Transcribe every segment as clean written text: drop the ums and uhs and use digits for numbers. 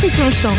Alexis Conchamp.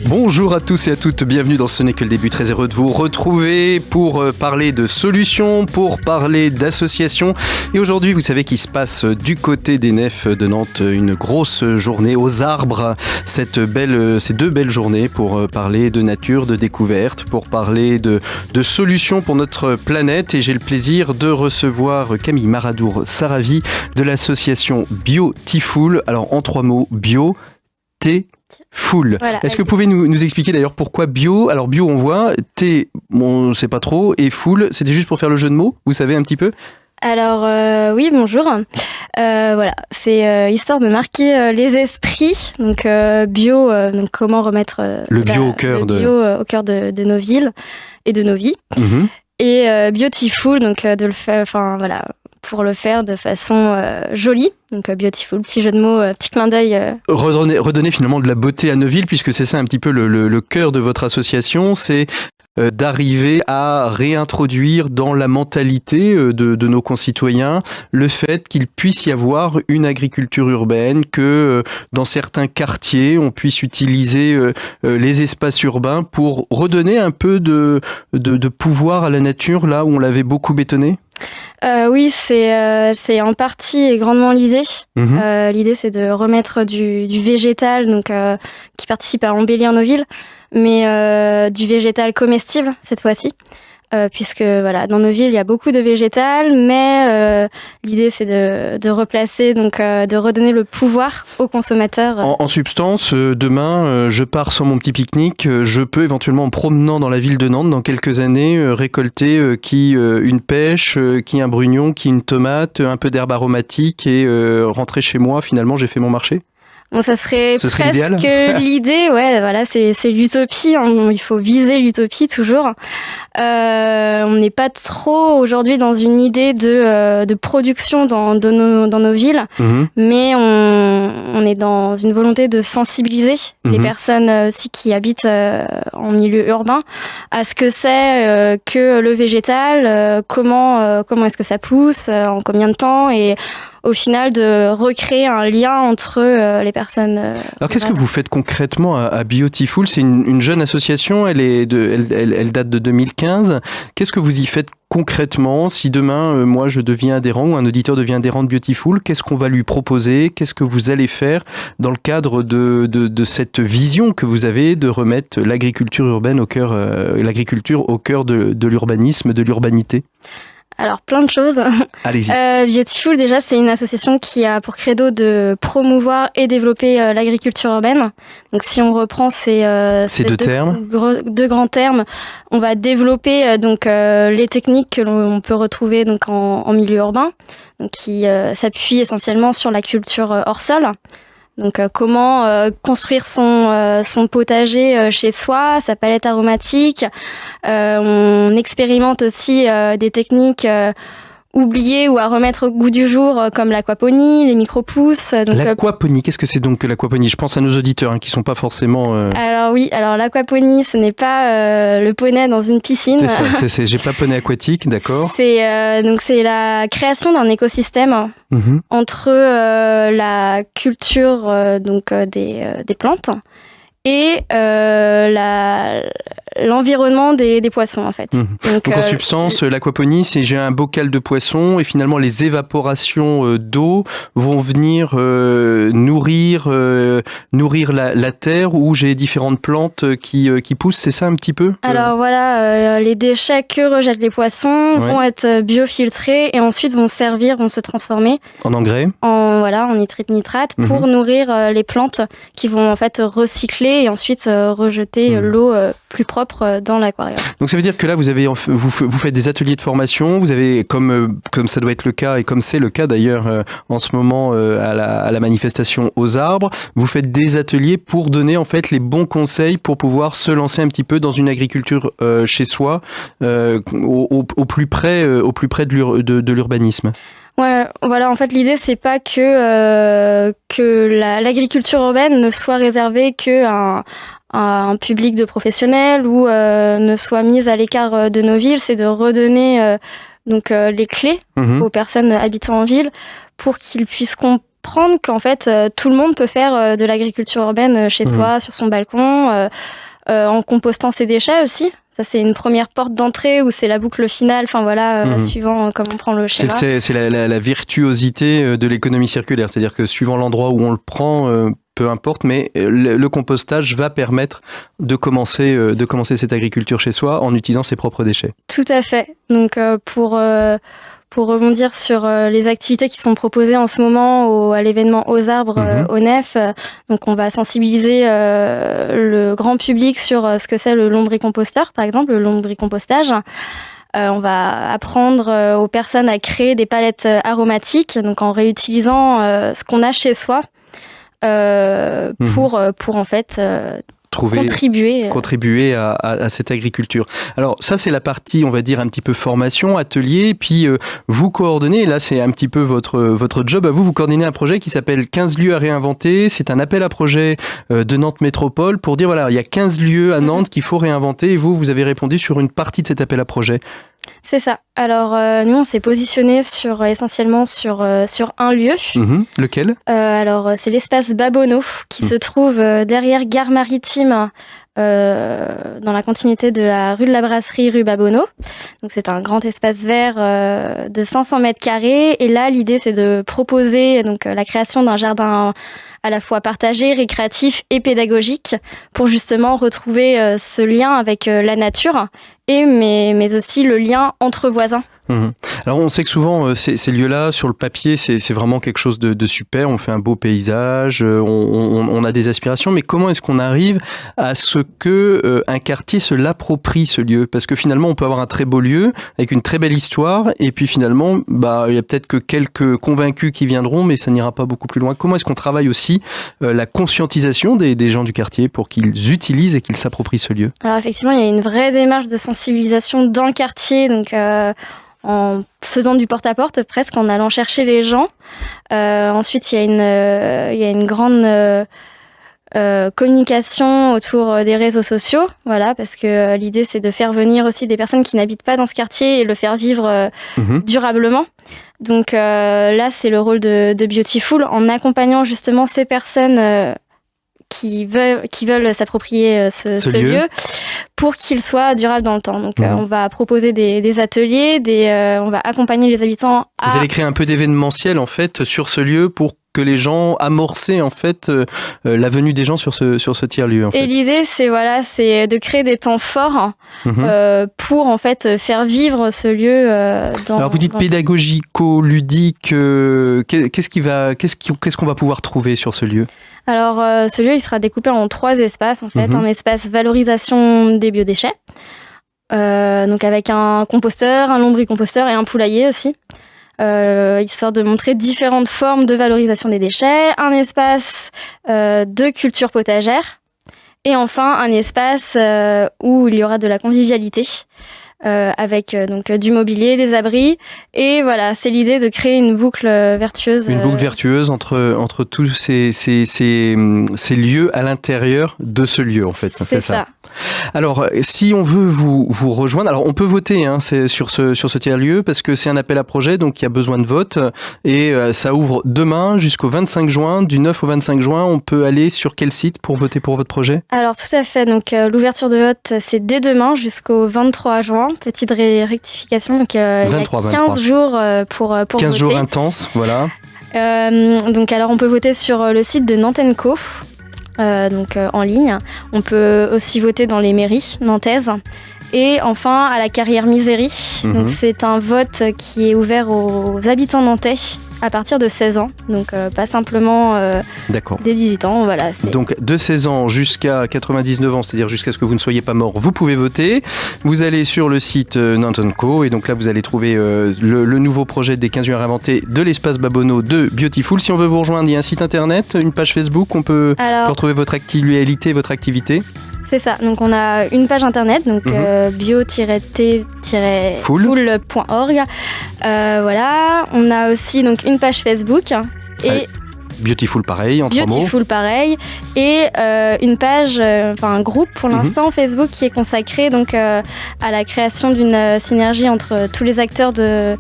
Bonjour à tous et à toutes, bienvenue dans Ce n'est que le début, très heureux de vous retrouver pour parler de solutions, pour parler d'associations. Et aujourd'hui, vous savez qu'il se passe du côté des nefs de Nantes une grosse journée aux arbres. Ces deux belles journées pour parler de nature, de découverte, pour parler de solutions pour notre planète. Et j'ai le plaisir de recevoir Camille Maradour-Saravi de l'association Beautiful. Alors en 3 mots, bio, thé, full. Voilà, est-ce que vous pouvez nous expliquer d'ailleurs pourquoi bio? Alors bio on voit, thé on ne sait pas trop, et full c'était juste pour faire le jeu de mots, vous savez un petit peu? Alors oui, bonjour. Voilà, c'est histoire de marquer les esprits. Donc bio, donc comment remettre le bio au cœur de nos villes et de nos vies. Mm-hmm. Et beautiful, donc de le faire, enfin voilà, pour le faire de façon jolie. Donc beautiful, petit jeu de mots, petit clin d'œil. Redonner finalement de la beauté à nos villes, puisque c'est ça un petit peu le cœur de votre association, c'est d'arriver à réintroduire dans la mentalité de nos concitoyens le fait qu'il puisse y avoir une agriculture urbaine, que dans certains quartiers on puisse utiliser les espaces urbains pour redonner un peu de pouvoir à la nature là où on l'avait beaucoup bétonné. Oui, c'est en partie et grandement l'idée. Mmh. L'idée, c'est de remettre du végétal, donc qui participe à embellir nos villes, mais du végétal comestible cette fois-ci. Puisque voilà, dans nos villes, il y a beaucoup de végétal, mais l'idée c'est de replacer, donc de redonner le pouvoir aux consommateurs. En substance, demain, je pars sur mon petit pique-nique, je peux éventuellement en promenant dans la ville de Nantes, dans quelques années, récolter une pêche, un brugnon, une tomate, un peu d'herbe aromatique et rentrer chez moi, finalement j'ai fait mon marché. Bon, ça serait presque l'idée, ouais, voilà, c'est l'utopie, hein, il faut viser l'utopie toujours. On n'est pas trop aujourd'hui dans une idée de production dans nos villes, mmh. Mais on est dans une volonté de sensibiliser les personnes aussi qui habitent en milieu urbain à ce que c'est que le végétal, comment est-ce que ça pousse, en combien de temps, et au final de recréer un lien entre les personnes. Alors qu'est-ce que vous faites concrètement à Beautiful? C'est une jeune association, elle date de 2015. Qu'est-ce que vous y faites concrètement? Si demain, moi je deviens adhérent ou un auditeur devient adhérent de Beautiful, qu'est-ce qu'on va lui proposer? Qu'est-ce que vous allez faire dans le cadre de cette vision que vous avez de remettre l'agriculture urbaine au cœur de l'urbanisme, de l'urbanité? Alors, plein de choses. Allez-y. Beautiful, déjà, c'est une association qui a pour credo de promouvoir et développer l'agriculture urbaine. Donc, si on reprend ces deux grands termes, on va développer les techniques que l'on peut retrouver donc en milieu urbain, donc qui s'appuient essentiellement sur la culture hors sol. Donc comment construire son potager chez soi, sa palette aromatique. On expérimente aussi des techniques oubliées ou à remettre au goût du jour, comme l'aquaponie, les micro-pousses. L'aquaponie, qu'est-ce que c'est donc que l'aquaponie? Je pense à nos auditeurs qui ne sont pas forcément... Alors l'aquaponie, ce n'est pas le poney dans une piscine. C'est ça, j'ai pas poney aquatique, d'accord. C'est la création d'un écosystème entre la culture des plantes et l'environnement des poissons en fait. Donc en substance, l'aquaponie, c'est j'ai un bocal de poissons et finalement les évaporations d'eau vont venir nourrir la terre où j'ai différentes plantes qui poussent, c'est ça un petit peu? Alors voilà, les déchets que rejettent les poissons vont être biofiltrés et ensuite vont se transformer en engrais, en nitrite pour nourrir les plantes qui vont en fait recycler et ensuite rejeter l'eau plus propre dans l'aquarium. Donc ça veut dire que là vous faites des ateliers de formation, vous avez comme ça doit être le cas et comme c'est le cas d'ailleurs en ce moment à la manifestation aux arbres, vous faites des ateliers pour donner en fait les bons conseils pour pouvoir se lancer un petit peu dans une agriculture chez soi au plus près de l'urbanisme. Ouais, voilà, en fait l'idée c'est pas que l'agriculture urbaine ne soit réservée qu'à un public de professionnels ou ne soit mise à l'écart de nos villes, c'est de redonner les clés aux personnes habitant en ville pour qu'ils puissent apprendre qu'en fait, tout le monde peut faire de l'agriculture urbaine chez soi, sur son balcon, en compostant ses déchets aussi. Ça, c'est une première porte d'entrée où c'est la boucle finale, suivant comment on prend le schéma. C'est la virtuosité de l'économie circulaire, c'est-à-dire que suivant l'endroit où on le prend, peu importe, mais le compostage va permettre de commencer cette agriculture chez soi en utilisant ses propres déchets. Tout à fait. Donc, pour rebondir sur les activités qui sont proposées en ce moment à l'événement Aux Arbres au Nef, donc on va sensibiliser le grand public sur ce que c'est le lombricomposteur, par exemple, le lombricompostage. On va apprendre aux personnes à créer des palettes aromatiques, donc en réutilisant ce qu'on a chez soi pour en fait contribuer à cette agriculture. Alors ça, c'est la partie, on va dire, un petit peu formation, atelier, puis vous coordonnez, là c'est un petit peu votre job à vous coordonnez un projet qui s'appelle 15 lieux à réinventer. C'est un appel à projet de Nantes Métropole pour dire, voilà, il y a 15 lieux à Nantes qu'il faut réinventer, et vous avez répondu sur une partie de cet appel à projet. C'est ça. Alors, nous, on s'est positionné essentiellement sur un lieu. Lequel ? Alors, c'est l'espace Babonneau, qui se trouve derrière Gare Maritime, dans la continuité de la rue de la Brasserie, rue Babonneau. Donc, c'est un grand espace vert de 500 mètres carrés. Et là, l'idée, c'est de proposer la création d'un jardin à la fois partagé, récréatif et pédagogique, pour justement retrouver ce lien avec la nature, mais aussi le lien entre voisins. Alors on sait que souvent ces lieux-là, sur le papier, c'est vraiment quelque chose de super, on fait un beau paysage, on a des aspirations, mais comment est-ce qu'on arrive à ce que un quartier se l'approprie, ce lieu ? Parce que finalement on peut avoir un très beau lieu avec une très belle histoire, et puis finalement il y a peut-être que quelques convaincus qui viendront, mais ça n'ira pas beaucoup plus loin. Comment est-ce qu'on travaille aussi la conscientisation des gens du quartier pour qu'ils utilisent et qu'ils s'approprient ce lieu ? Alors effectivement, il y a une vraie démarche de sensibilisation dans le quartier, donc en faisant du porte-à-porte presque, en allant chercher les gens. Ensuite, il y a une grande communication autour des réseaux sociaux, voilà, parce que l'idée, c'est de faire venir aussi des personnes qui n'habitent pas dans ce quartier et le faire vivre durablement. Donc là, c'est le rôle de Beautiful, en accompagnant justement ces personnes qui veulent s'approprier ce lieu pour qu'il soit durable dans le temps. Donc on va proposer des ateliers, on va accompagner les habitants Vous allez créer un peu d'événementiel en fait sur ce lieu pour que les gens amorcent en fait la venue des gens sur ce tiers-lieu. Et l'idée, c'est de créer des temps forts pour en fait faire vivre ce lieu. Alors vous dites pédagogico-ludique, qu'est-ce qu'on va pouvoir trouver sur ce lieu ? Alors ce lieu, il sera découpé en 3 espaces en fait. Un espace valorisation des biodéchets, donc avec un composteur, un lombricomposteur et un poulailler aussi. Histoire de montrer différentes formes de valorisation des déchets, un espace de culture potagère et enfin un espace où il y aura de la convivialité avec du mobilier, des abris, et voilà, c'est l'idée de créer une boucle vertueuse. Une boucle vertueuse entre tous ces lieux à l'intérieur de ce lieu en fait. C'est ça. Alors, si on veut vous rejoindre, alors on peut voter sur ce tiers-lieu parce que c'est un appel à projet, donc il y a besoin de vote et ça ouvre demain jusqu'au 25 juin. Du 9 au 25 juin, on peut aller sur quel site pour voter pour votre projet ? Alors tout à fait, donc l'ouverture de vote c'est dès demain jusqu'au 23 juin. Petite rectification, donc il y a 15 jours pour 15 voter. 15 jours intenses, voilà. Donc alors on peut voter sur le site de Nantenco. En ligne. On peut aussi voter dans les mairies nantaises. Et enfin, à la carrière Misery. Donc, c'est un vote qui est ouvert aux habitants nantais à partir de 16 ans. Donc, pas simplement dès 18 ans. Voilà, donc, de 16 ans jusqu'à 99 ans, c'est-à-dire jusqu'à ce que vous ne soyez pas mort, vous pouvez voter. Vous allez sur le site Nantenco et donc là, vous allez trouver le nouveau projet des 15 lieux à réinventer de l'espace Babonneau de Beautiful. Si on veut vous rejoindre, il y a un site internet, une page Facebook, on peut retrouver votre actualité, votre activité. C'est ça, donc on a une page internet, donc bio-t-full.org. Voilà, on a aussi donc une page Facebook et Beautiful pareil, en 3 mots. Beautiful pareil, et une page, un groupe pour l'instant Facebook qui est consacré donc à la création d'une synergie entre tous les acteurs de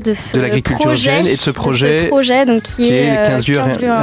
de l'agriculture urbaine et de ce projet, donc qui est 15 lieux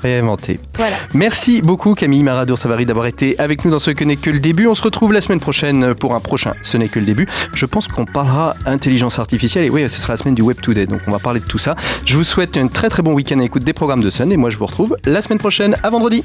réinventés. Voilà. Merci beaucoup Camille Maradour-Savary d'avoir été avec nous dans Ce n'est que le début. On se retrouve la semaine prochaine pour un prochain Ce n'est que le début. Je pense qu'on parlera intelligence artificielle et oui, ce sera la semaine du Web Today, donc on va parler de tout ça. Je vous souhaite un très très bon week-end à l'écoute des programmes de Sun et moi je vous retrouve la semaine prochaine. À vendredi.